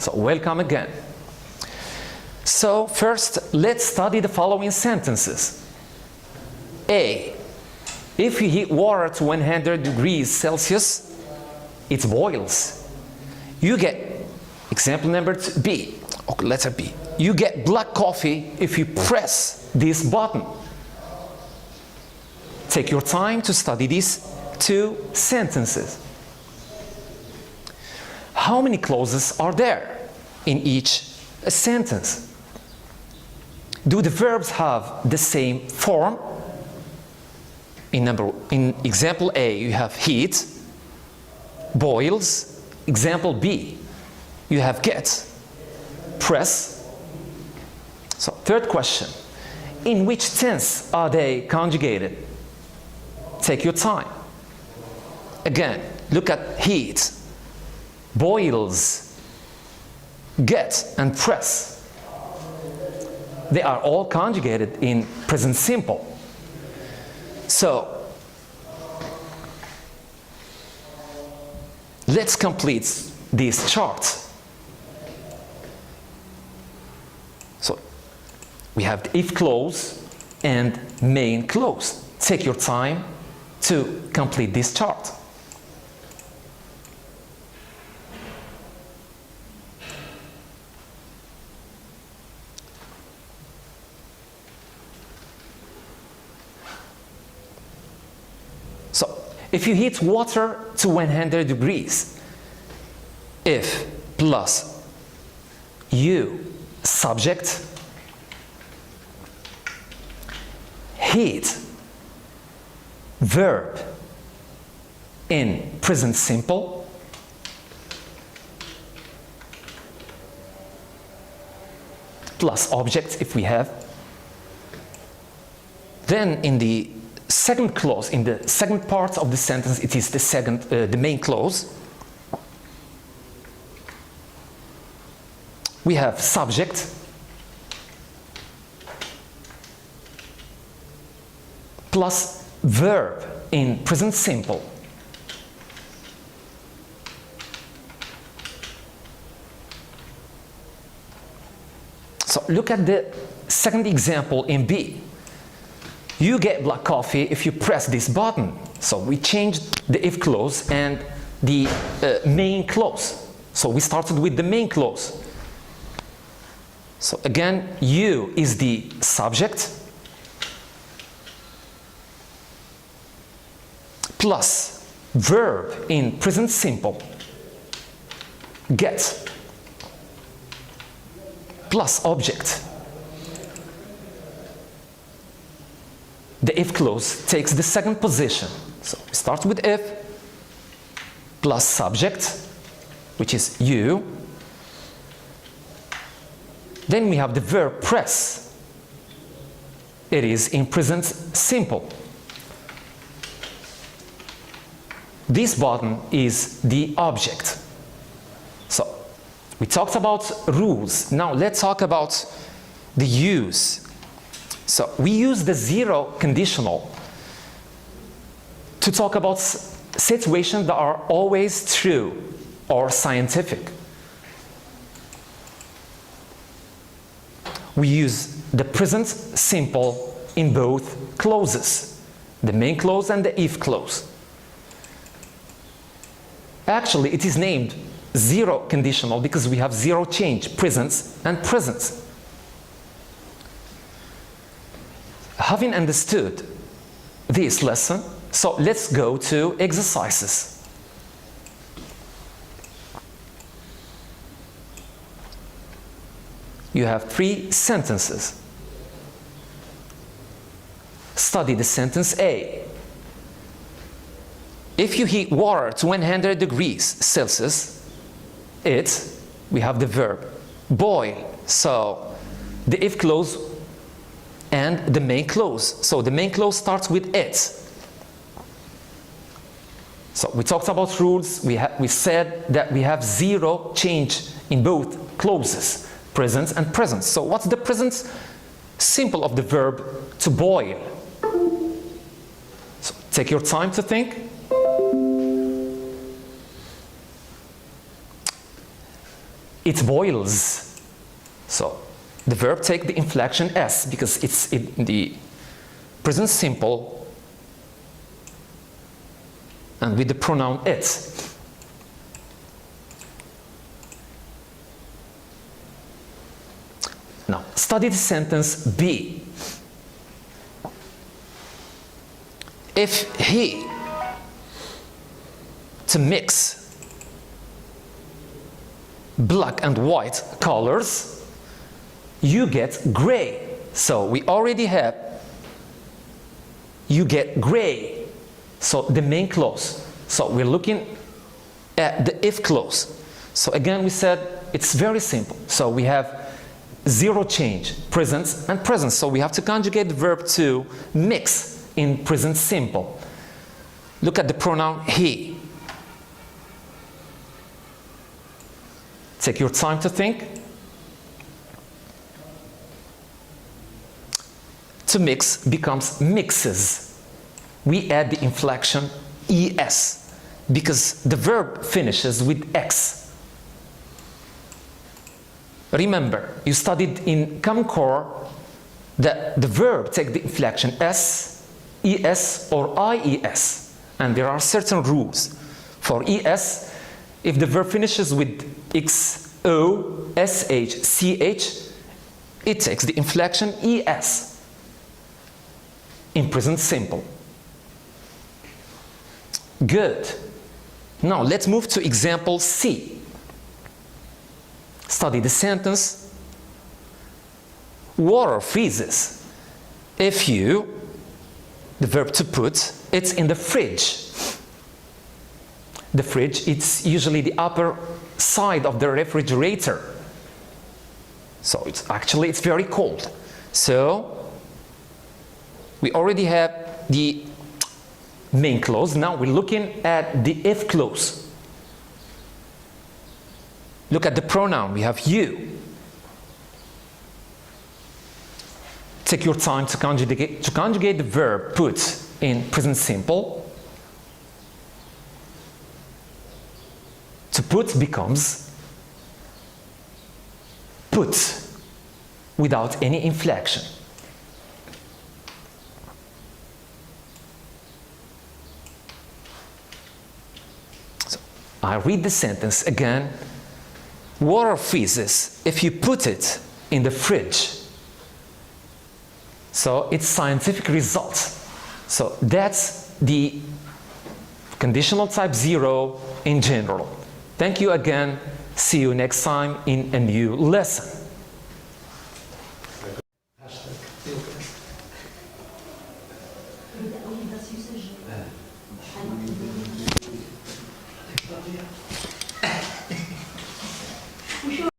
So welcome again. So first, let's study the following sentences. A. If you heat water to 100 degrees Celsius, it boils. You get, example number B, okay, letter B. You get black coffee if you press this button. Take your time to study these two sentences. How many clauses are there in each sentence? Do the verbs have the same form? In example A, you have heat, boils. Example B, you have get, press. So third question, in which tense are they conjugated? Take your time. Again, look at heat, boils, get, and press. They are all conjugated in present simple. So, let's complete this chart. So, we have the if clause and main clause. Take your time to complete this chart. So, if you heat water to 100 degrees, if plus you, subject, heat, verb in present simple, plus object if we have, then in the second clause, in the second part of the sentence, it is the main clause. We have subject plus verb in present simple. So look at the second example in B. You get black coffee if you press this button. So we changed the if clause and the main clause. So we started with the main clause. So again, you is the subject plus verb in present simple, get, plus object. The if clause takes the second position. So we start with if plus subject, which is you. Then we have the verb press. It is in present simple. This button is the object. So we talked about rules. Now let's talk about the use. So we use the zero conditional to talk about situations that are always true or scientific. We use the present simple in both clauses, the main clause and the if clause. Actually, it is named zero conditional because we have zero change, present and present. Having understood this lesson, so let's go to exercises. You have 3 sentences. Study the sentence A. If you heat water to 100 degrees Celsius, we have the verb boil. So the if clause and the main clause. So the main clause starts with it. So we talked about rules. We said that we have zero change in both clauses, present and present. So what's the present simple of the verb to boil? So take your time to think. it boils. So the verb take the inflection S because it's in the present simple and with the pronoun it. Now, study the sentence B. If he to mix black and white colors, you get gray. So we already have you get gray. So the main clause. So we're looking at the if clause. So again, we said it's very simple. So we have zero change, present and present. So we have to conjugate the verb to mix in present simple. Look at the pronoun he. Take your time to think. To mix becomes mixes. We add the inflection es because the verb finishes with x. Remember, you studied in Comcore that the verb take the inflection s, es, or ies, and there are certain rules. For es, if the verb finishes with x, o, sh, ch, it takes the inflection es in present simple. Good. Now let's move to example C. Study the sentence. Water freezes if you, the verb to put, it's in the fridge. The fridge, it's usually the upper side of the refrigerator. So it's very cold. So we already have the main clause. Now we're looking at the if clause. Look at the pronoun. We have you. Take your time to conjugate the verb put in present simple. To put becomes put without any inflection. So I read the sentence again. Water freezes if you put it in the fridge. So it's scientific results. So that's the conditional type 0 in general. Thank you again. See you next time in a new lesson.